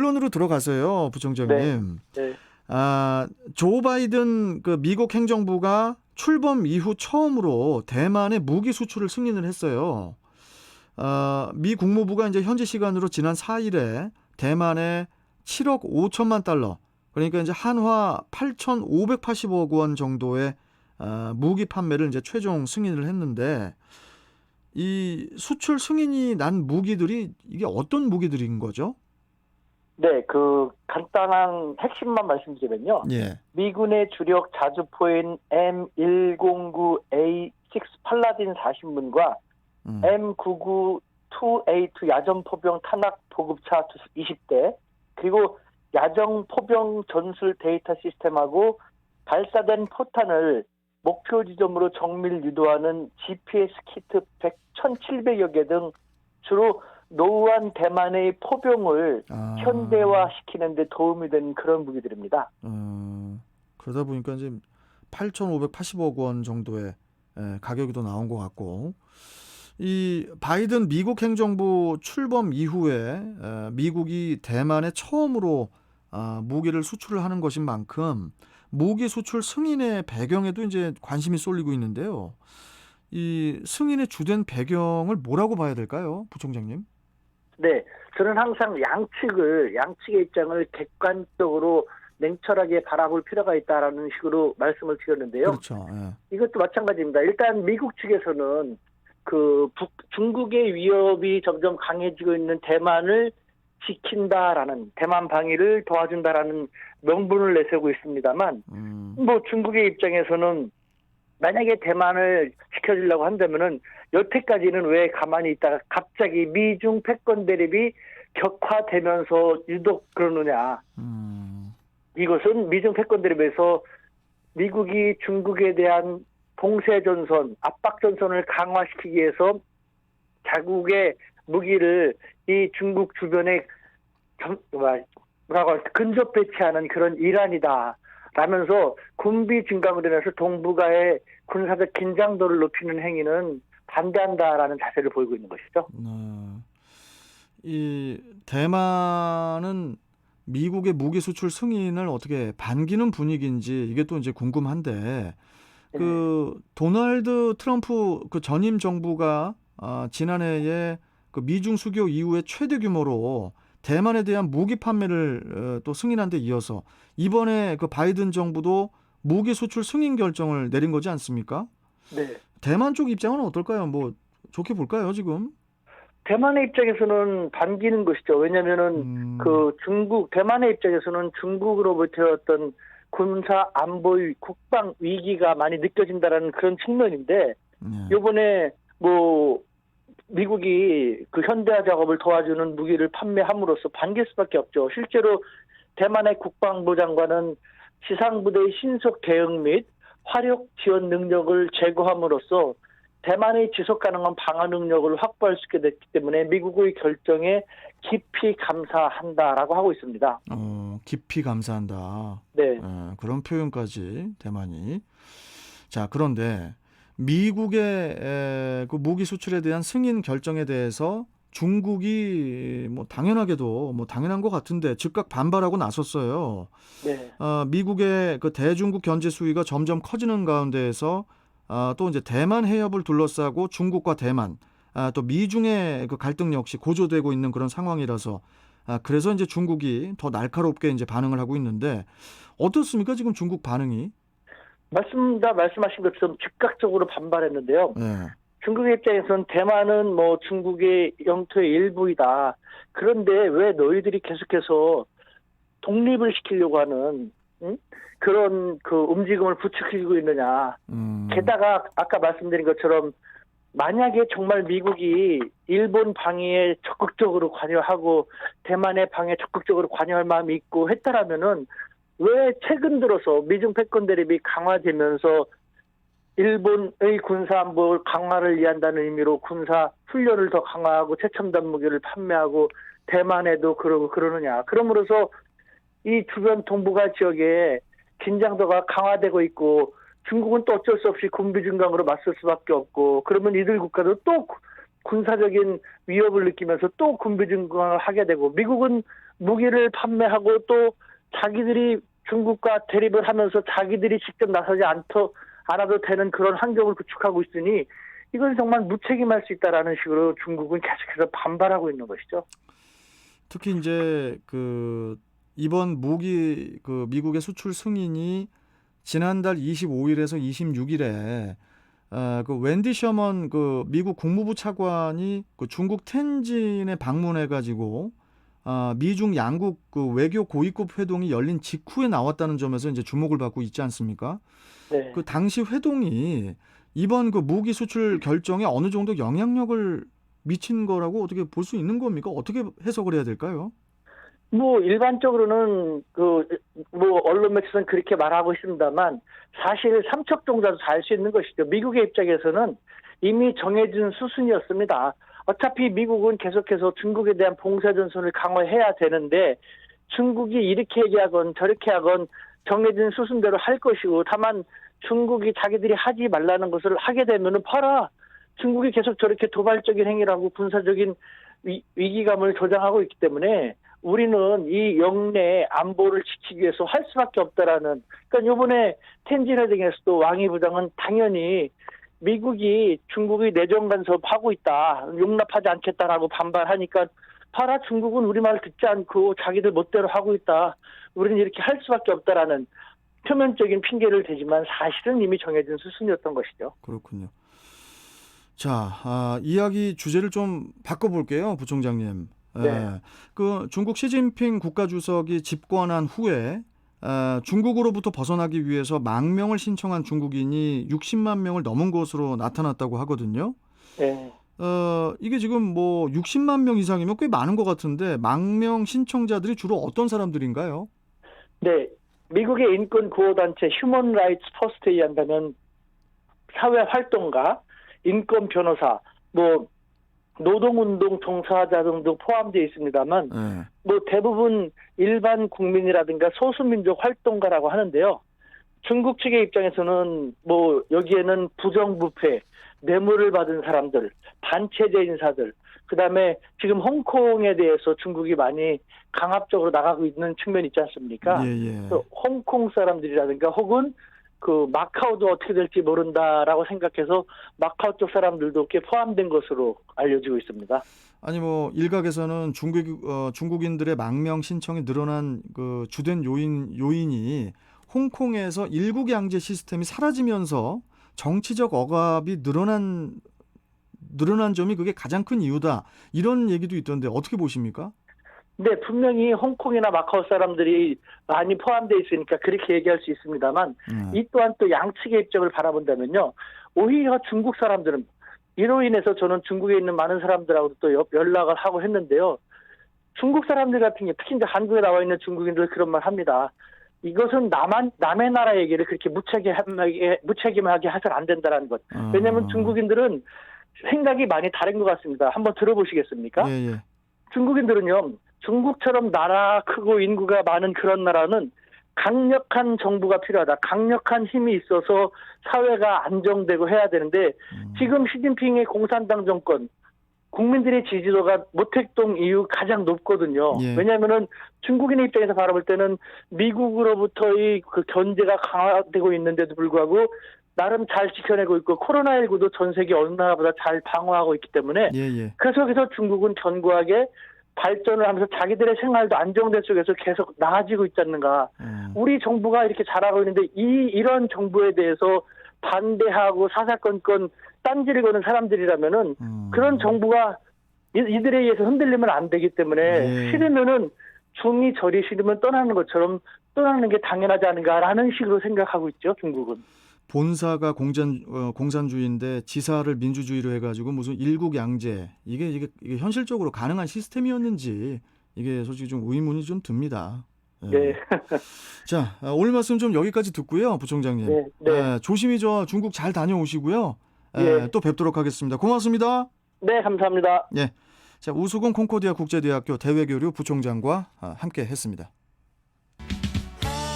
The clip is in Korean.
본론으로 들어가서요, 네. 부총장님. 네. 조 바이든 그 미국 행정부가 출범 이후 처음으로 대만에 무기 수출을 승인을 했어요. 미 국무부가 이제 현지 시간으로 지난 4일에 대만에 7억 5천만 달러, 그러니까 이제 한화 8,580억 원 정도의 무기 판매를 이제 최종 승인을 했는데, 이 수출 승인이 난 무기들이 이게 어떤 무기들인 거죠? 네, 간단한 핵심만 말씀드리면요. 예. 미군의 주력 자주포인 M109A6 팔라딘 40문과 M992A2 야전포병 탄약 보급차 20대, 그리고 야전포병 전술 데이터 시스템하고 발사된 포탄을 목표 지점으로 정밀 유도하는 GPS 키트 1,700여 개 등 주로 노후한 대만의 포병을 현대화시키는 데 도움이 되는 그런 무기들입니다. 그러다 보니까 이제 8,580억 원 정도의 가격이 더 나온 것 같고, 이 바이든 미국 행정부 출범 이후에 미국이 대만에 처음으로 무기를 수출을 하는 것인 만큼 무기 수출 승인의 배경에도 이제 관심이 쏠리고 있는데요. 이 승인의 주된 배경을 뭐라고 봐야 될까요, 부총장님? 네, 저는 항상 양측의 입장을 객관적으로 냉철하게 바라볼 필요가 있다라는 식으로 말씀을 드렸는데요. 그렇죠. 예. 이것도 마찬가지입니다. 일단 미국 측에서는 중국의 위협이 점점 강해지고 있는 대만을 지킨다라는, 대만 방위를 도와준다라는 명분을 내세우고 있습니다만, 중국의 입장에서는 만약에 대만을 지켜주려고 한다면은 여태까지는 왜 가만히 있다가 갑자기 미중 패권 대립이 격화되면서 유독 그러느냐. 이것은 미중 패권 대립에서 미국이 중국에 대한 봉쇄 전선, 압박 전선을 강화시키기 위해서 자국의 무기를 이 중국 주변에 근접 배치하는 그런 일환이다 라면서 군비 증강으로 인해서 동북아의 군사적 긴장도를 높이는 행위는 반대한다라는 자세를 보이고 있는 것이죠. 이 대만은 미국의 무기 수출 승인을 어떻게 반기는 분위기인지 이게 또 이제 궁금한데, 도널드 트럼프 전임 정부가 지난해에 미중 수교 이후에 최대 규모로 대만에 대한 무기 판매를 또 승인한 데 이어서 이번에 바이든 정부도 무기 수출 승인 결정을 내린 거지 않습니까? 네. 대만 쪽 입장은 어떨까요? 뭐 좋게 볼까요, 지금? 대만의 입장에서는 반기는 것이죠. 왜냐면은 대만의 입장에서는 중국으로부터 어떤 군사 안보의 국방 위기가 많이 느껴진다라는 그런 측면인데, 이번에 미국이 현대화 작업을 도와주는 무기를 판매함으로써 반길 수밖에 없죠. 실제로 대만의 국방부 장관은 지상부대의 신속 대응 및 화력 지원 능력을 제고함으로써 대만의 지속 가능한 방어 능력을 확보할 수 있게 됐기 때문에 미국의 결정에 깊이 감사한다라고 하고 있습니다. 깊이 감사한다. 네. 그런 표현까지 대만이. 자, 그런데 미국의 무기 수출에 대한 승인 결정에 대해서 중국이 당연하게도 당연한 것 같은데 즉각 반발하고 나섰어요. 네. 미국의 대중국 견제 수위가 점점 커지는 가운데에서 또 이제 대만 해협을 둘러싸고 중국과 대만, 또 미중의 갈등 역시 고조되고 있는 그런 상황이라서 그래서 이제 중국이 더 날카롭게 이제 반응을 하고 있는데, 어떻습니까, 지금 중국 반응이? 말씀하신 것처럼 즉각적으로 반발했는데요. 네. 중국의 입장에서는 대만은 중국의 영토의 일부이다. 그런데 왜 너희들이 계속해서 독립을 시키려고 하는 그런 움직임을 부추기고 있느냐. 게다가 아까 말씀드린 것처럼 만약에 정말 미국이 일본 방위에 적극적으로 관여하고 대만의 방위에 적극적으로 관여할 마음이 있고 했다라면은 왜 최근 들어서 미중 패권 대립이 강화되면서 일본의 군사안보 강화를 위한다는 의미로 군사 훈련을 더 강화하고 최첨단 무기를 판매하고 대만에도 그러느냐. 그러므로서 이 주변 동북아 지역에 긴장도가 강화되고 있고 중국은 또 어쩔 수 없이 군비 증강으로 맞설 수밖에 없고, 그러면 이들 국가도 또 군사적인 위협을 느끼면서 또 군비 증강을 하게 되고, 미국은 무기를 판매하고 또 자기들이 중국과 대립을 하면서 자기들이 직접 나서지 않아도 되는 그런 환경을 구축하고 있으니 이건 정말 무책임할 수 있다라는 식으로 중국은 계속해서 반발하고 있는 것이죠. 특히 이제 이번 무기 미국의 수출 승인이 지난달 25일에서 26일에 웬디 셔먼 미국 국무부 차관이 중국 텐진에 방문해 가지고 미중 양국 외교 고위급 회동이 열린 직후에 나왔다는 점에서 이제 주목을 받고 있지 않습니까? 네. 당시 회동이 이번 무기 수출 결정에 어느 정도 영향력을 미친 거라고 어떻게 볼 수 있는 겁니까? 어떻게 해석을 해야 될까요? 뭐 일반적으로는 언론 매체는 그렇게 말하고 있습니다만 사실 삼척동자도 다 알 수 있는 것이죠. 미국의 입장에서는 이미 정해진 수순이었습니다. 어차피 미국은 계속해서 중국에 대한 봉쇄 전선을 강화해야 되는데 중국이 이렇게 얘기하건 저렇게 하건 정해진 수순대로 할 것이고 다만 중국이 자기들이 하지 말라는 것을 하게 되면은 봐라. 중국이 계속 저렇게 도발적인 행위라고 군사적인 위기감을 조장하고 있기 때문에 우리는 이 영내 안보를 지키기 위해서 할 수밖에 없다라는. 그러니까 이번에 텐진 회동에서도 왕이 부장은 당연히 미국이 중국이 내정 간섭하고 있다, 용납하지 않겠다라고 반발하니까 봐라 중국은 우리 말 듣지 않고 자기들 멋대로 하고 있다. 우리는 이렇게 할 수밖에 없다라는 표면적인 핑계를 대지만 사실은 이미 정해진 수순이었던 것이죠. 그렇군요. 자, 이야기 주제를 좀 바꿔볼게요, 부총장님. 네. 중국 시진핑 국가주석이 집권한 후에 중국으로부터 벗어나기 위해서 망명을 신청한 중국인이 60만 명을 넘은 것으로 나타났다고 하거든요. 네. 이게 지금 60만 명 이상이면 꽤 많은 것 같은데 망명 신청자들이 주로 어떤 사람들인가요? 네. 미국의 인권 구호단체 휴먼 라이츠 퍼스트에 의한다면 사회 활동가, 인권 변호사, 노동운동 종사자 등도 포함되어 있습니다만 대부분 일반 국민이라든가 소수민족 활동가라고 하는데요. 중국 측의 입장에서는 여기에는 부정부패, 뇌물을 받은 사람들, 반체제 인사들, 그다음에 지금 홍콩에 대해서 중국이 많이 강압적으로 나가고 있는 측면이 있지 않습니까? 예. 홍콩 사람들이라든가 혹은 마카오도 어떻게 될지 모른다라고 생각해서 마카오 쪽 사람들도 꽤 포함된 것으로 알려지고 있습니다. 아니 일각에서는 중국인들의 망명 신청이 늘어난 주된 요인이 홍콩에서 일국 양제 시스템이 사라지면서 정치적 억압이 늘어난 점이 그게 가장 큰 이유다. 이런 얘기도 있던데 어떻게 보십니까? 네, 분명히 홍콩이나 마카오 사람들이 많이 포함되어 있으니까 그렇게 얘기할 수 있습니다만 이 또한 또 양측의 입장을 바라본다면요. 오히려 중국 사람들은 이로 인해서 저는 중국에 있는 많은 사람들하고도 또 연락을 하고 했는데요. 중국 사람들 같은 경우 특히 이제 한국에 나와 있는 중국인들 그런 말 합니다. 이것은 남의 나라 얘기를 그렇게 무책임하게 해서는 안 된다는 것. 왜냐하면 중국인들은 생각이 많이 다른 것 같습니다. 한번 들어보시겠습니까? 예. 중국인들은요. 중국처럼 나라 크고 인구가 많은 그런 나라는 강력한 정부가 필요하다. 강력한 힘이 있어서 사회가 안정되고 해야 되는데 지금 시진핑의 공산당 정권 국민들의 지지도가 모택동 이후 가장 높거든요. 예. 왜냐하면은 중국인의 입장에서 바라볼 때는 미국으로부터의 견제가 강화되고 있는데도 불구하고 나름 잘 지켜내고 있고 코로나19도 전 세계 어느 나라보다 잘 방어하고 있기 때문에 예. 계속해서 중국은 견고하게 발전을 하면서 자기들의 생활도 안정된 속에서 계속 나아지고 있지 않는가. 우리 정부가 이렇게 잘하고 있는데 이런 정부에 대해서 반대하고 사사건건 딴지를 거는 사람들이라면은 그런 정부가 이들에 의해서 흔들리면 안 되기 때문에 싫으면은 중이 저리 싫으면 떠나는 것처럼 떠나는 게 당연하지 않은가라는 식으로 생각하고 있죠, 중국은. 본사가 공산주의인데 지사를 민주주의로 해가지고 무슨 일국 양제 이게 현실적으로 가능한 시스템이었는지 이게 솔직히 좀 의문이 좀 듭니다. 네. 자, 오늘 말씀 좀 여기까지 듣고요, 부총장님. 네. 조심히 조중국 잘 다녀오시고요. 또 뵙도록 하겠습니다. 고맙습니다. 네, 감사합니다. 자, 우수근 콩코디아 국제대학교 대외교류 부총장과 함께 했습니다.